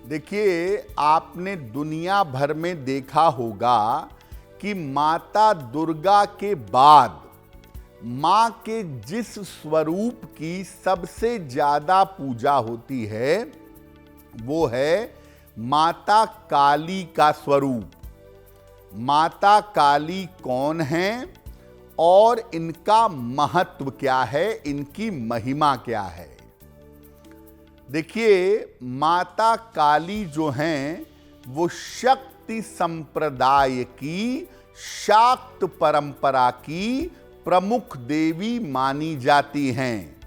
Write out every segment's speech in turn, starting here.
देखिए, आपने दुनिया भर में देखा होगा कि माता दुर्गा के बाद मां के जिस स्वरूप की सबसे ज्यादा पूजा होती है वो है माता काली का स्वरूप। माता काली कौन है और इनका महत्व क्या है, इनकी महिमा क्या है? देखिए, माता काली जो हैं वो शक्ति संप्रदाय की, शाक्त परंपरा की प्रमुख देवी मानी जाती हैं।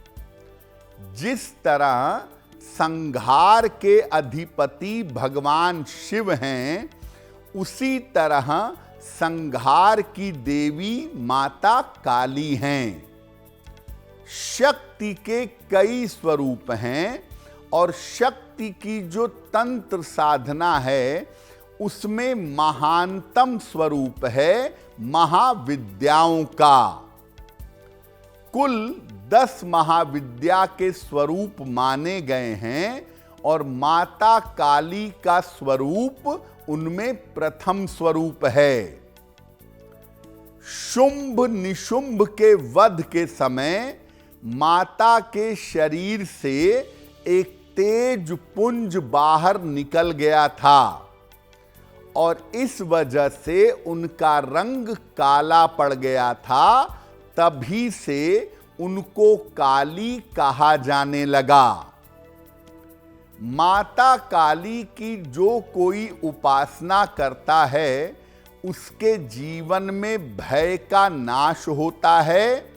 जिस तरह संहार के अधिपति भगवान शिव हैं, उसी तरह संहार की देवी माता काली हैं। शक्ति के कई स्वरूप हैं और शक्ति की जो तंत्र साधना है उसमें महानतम स्वरूप है महाविद्याओं का। कुल 10 महाविद्या के स्वरूप माने गए हैं और माता काली का स्वरूप उनमें प्रथम स्वरूप है। शुंभ निशुंभ के वध के समय माता के शरीर से एक तेज पुंज बाहर निकल गया था और इस वजह से उनका रंग काला पड़ गया था। तभी से उनको काली कहा जाने लगा। माता काली की जो कोई उपासना करता है उसके जीवन में भय का नाश होता है,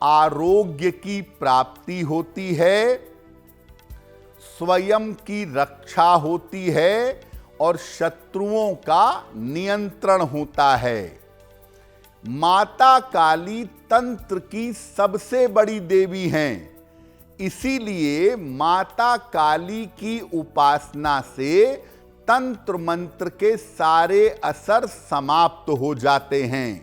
आरोग्य की प्राप्ति होती है, स्वयं की रक्षा होती है और शत्रुओं का नियंत्रण होता है। माता काली तंत्र की सबसे बड़ी देवी हैं। इसीलिए माता काली की उपासना से तंत्र मंत्र के सारे असर समाप्त हो जाते हैं।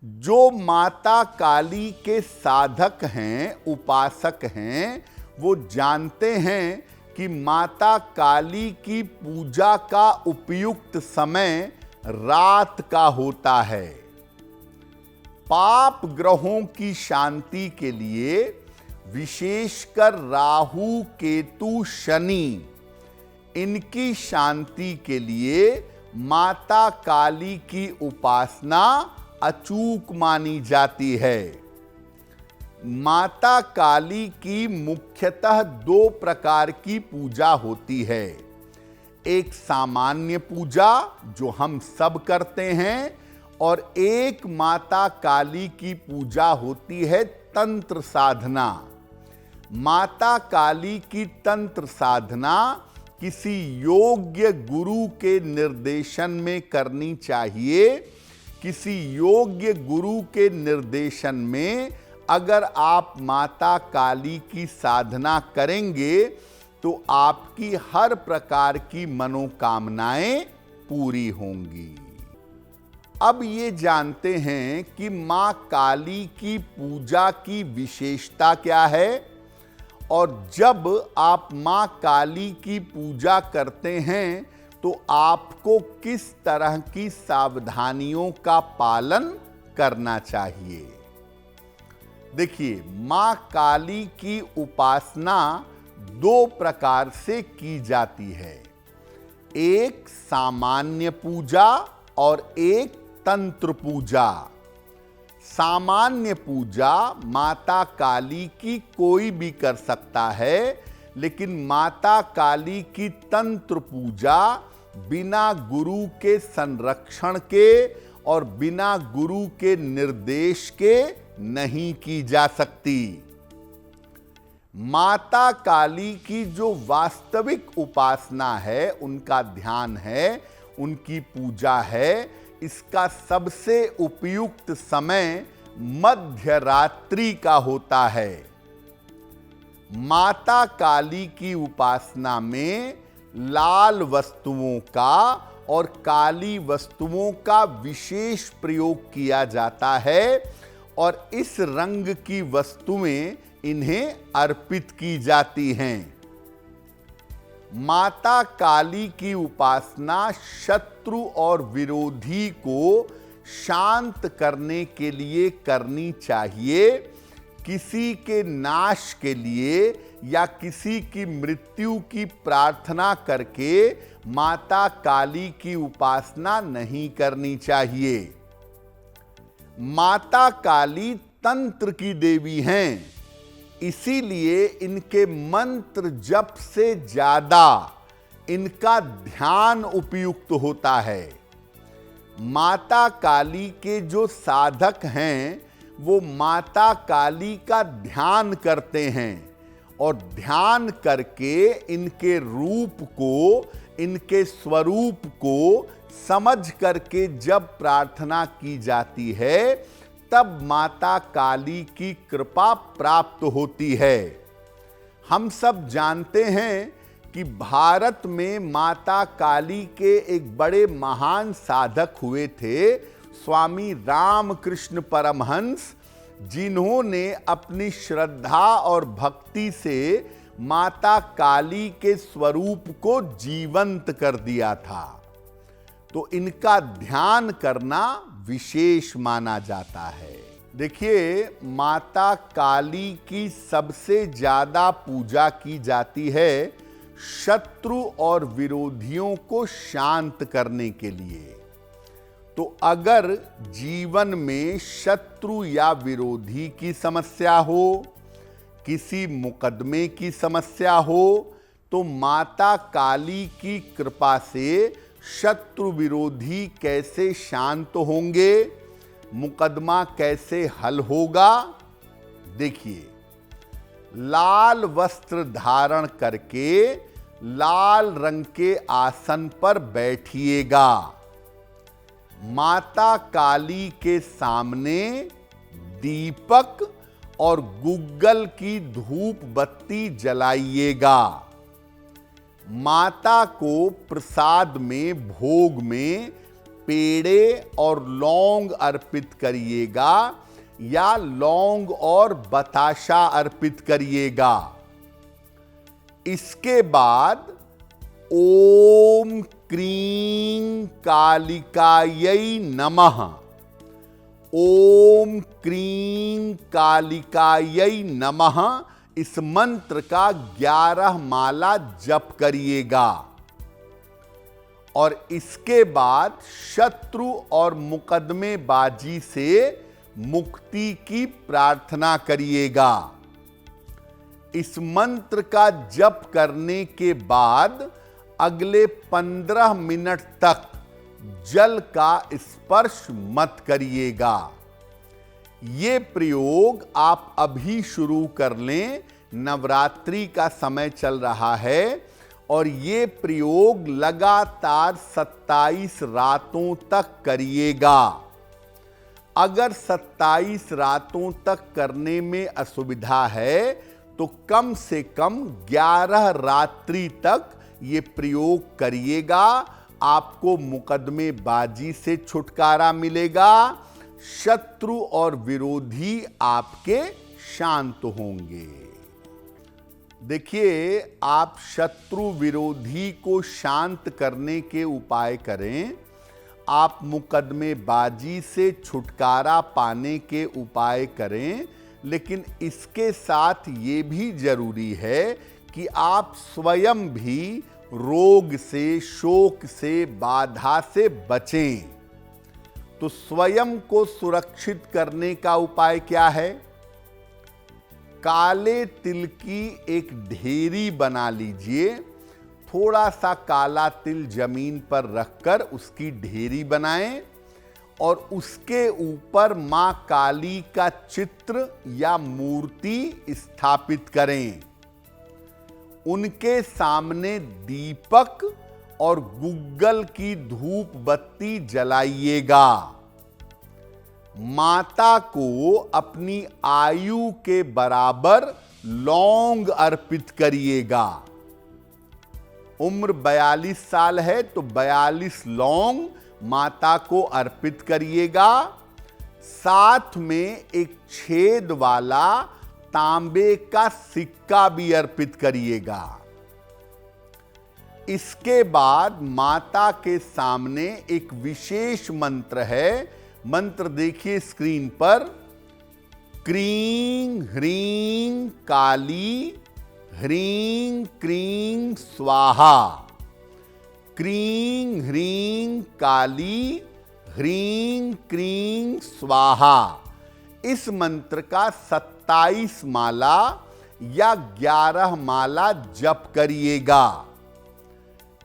जो माता काली के साधक हैं, उपासक हैं, वो जानते हैं कि माता काली की पूजा का उपयुक्त समय रात का होता है। पाप ग्रहों की शांति के लिए, विशेषकर राहु केतु शनि, इनकी शांति के लिए माता काली की उपासना अचूक मानी जाती है। माता काली की मुख्यतः 2 प्रकार की पूजा होती है। एक सामान्य पूजा जो हम सब करते हैं और एक माता काली की पूजा होती है तंत्र साधना। माता काली की तंत्र साधना किसी योग्य गुरु के निर्देशन में करनी चाहिए। किसी योग्य गुरु के निर्देशन में अगर आप माता काली की साधना करेंगे तो आपकी हर प्रकार की मनोकामनाएं पूरी होंगी। अब ये जानते हैं कि मां काली की पूजा की विशेषता क्या है और जब आप मां काली की पूजा करते हैं तो आपको किस तरह की सावधानियों का पालन करना चाहिए। देखिए, मां काली की उपासना 2 प्रकार से की जाती है। एक सामान्य पूजा और एक तंत्र पूजा। सामान्य पूजा माता काली की कोई भी कर सकता है, लेकिन माता काली की तंत्र पूजा बिना गुरु के संरक्षण के और बिना गुरु के निर्देश के नहीं की जा सकती। माता काली की जो वास्तविक उपासना है, उनका ध्यान है, उनकी पूजा है, इसका सबसे उपयुक्त समय मध्य रात्रि का होता है। माता काली की उपासना में लाल वस्तुओं का और काली वस्तुओं का विशेष प्रयोग किया जाता है और इस रंग की वस्तुएं इन्हें अर्पित की जाती हैं। माता काली की उपासना शत्रु और विरोधी को शांत करने के लिए करनी चाहिए। किसी के नाश के लिए या किसी की मृत्यु की प्रार्थना करके माता काली की उपासना नहीं करनी चाहिए। माता काली तंत्र की देवी हैं, इसीलिए इनके मंत्र जप से ज्यादा इनका ध्यान उपयुक्त होता है। माता काली के जो साधक हैं वो माता काली का ध्यान करते हैं और ध्यान करके इनके रूप को, इनके स्वरूप को समझ करके जब प्रार्थना की जाती है तब माता काली की कृपा प्राप्त होती है। हम सब जानते हैं कि भारत में माता काली के एक बड़े महान साधक हुए थे स्वामी रामकृष्ण परमहंस, जिन्होंने अपनी श्रद्धा और भक्ति से माता काली के स्वरूप को जीवंत कर दिया था। तो इनका ध्यान करना विशेष माना जाता है। देखिए, माता काली की सबसे ज्यादा पूजा की जाती है शत्रु और विरोधियों को शांत करने के लिए। तो अगर जीवन में शत्रु या विरोधी की समस्या हो, किसी मुकदमे की समस्या हो, तो माता काली की कृपा से शत्रु विरोधी कैसे शांत होंगे, मुकदमा कैसे हल होगा। देखिए, लाल वस्त्र धारण करके लाल रंग के आसन पर बैठिएगा। माता काली के सामने दीपक और गुग्गल की धूप बत्ती जलाइएगा। माता को प्रसाद में, भोग में पेड़े और लौंग अर्पित करिएगा या लौंग और बताशा अर्पित करिएगा। इसके बाद ओम क्रीं कालिकायै नमः, ओम क्रीं कालिकायै नमः, इस मंत्र का 11 माला जप करिएगा। और इसके बाद शत्रु और मुकदमेबाजी से मुक्ति की प्रार्थना करिएगा। इस मंत्र का जप करने के बाद अगले 15 मिनट तक जल का स्पर्श मत करिएगा। ये प्रयोग आप अभी शुरू कर लें, नवरात्रि का समय चल रहा है और ये प्रयोग लगातार 27 रातों तक करिएगा। अगर 27 रातों तक करने में असुविधा है तो कम से कम 11 रात्रि तक ये प्रयोग करिएगा। आपको मुकदमेबाजी से छुटकारा मिलेगा, शत्रु और विरोधी आपके शांत होंगे। देखिए, आप शत्रु विरोधी को शांत करने के उपाय करें, आप मुकदमेबाजी से छुटकारा पाने के उपाय करें, लेकिन इसके साथ ये भी जरूरी है कि आप स्वयं भी रोग से, शोक से, बाधा से बचें। तो स्वयं को सुरक्षित करने का उपाय क्या है? काले तिल की एक ढेरी बना लीजिए। थोड़ा सा काला तिल जमीन पर रखकर उसकी ढेरी बनाएं और उसके ऊपर मां काली का चित्र या मूर्ति स्थापित करें। उनके सामने दीपक और गुग्गल की धूप बत्ती जलाइएगा। माता को अपनी आयु के बराबर लौंग अर्पित करिएगा। उम्र 42 साल है तो 42 लौंग माता को अर्पित करिएगा। साथ में एक छेद वाला तांबे का सिक्का भी अर्पित करिएगा। इसके बाद माता के सामने एक विशेष मंत्र है। मंत्र देखिए स्क्रीन पर। क्रीं ह्रीं काली ह्रीं क्रीं स्वाहा। क्रीं ह्रीं काली ह्रीं क्रीं स्वाहा। इस मंत्र का 27 माला या 11 माला जप करिएगा।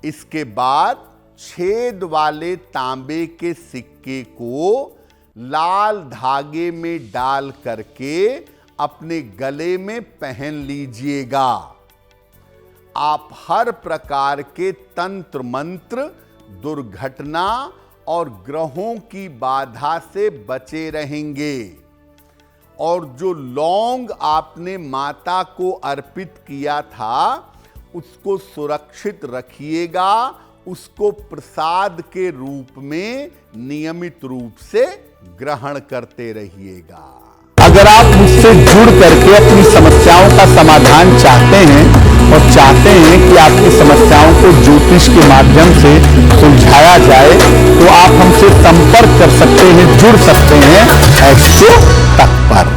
इसके बाद छेद वाले तांबे के सिक्के को लाल धागे में डाल करके अपने गले में पहन लीजिएगा। आप हर प्रकार के तंत्र मंत्र, दुर्घटना और ग्रहों की बाधा से बचे रहेंगे। और जो लौंग आपने माता को अर्पित किया था उसको सुरक्षित रखिएगा, उसको प्रसाद के रूप में नियमित रूप से ग्रहण करते रहिएगा। अगर आप मुझसे जुड़ करके अपनी समस्याओं का समाधान चाहते हैं और चाहते हैं कि आपकी समस्याओं को ज्योतिष के माध्यम से सुलझाया जाए, तो आप हमसे संपर्क कर सकते हैं, जुड़ सकते हैं एक्सो तक पर।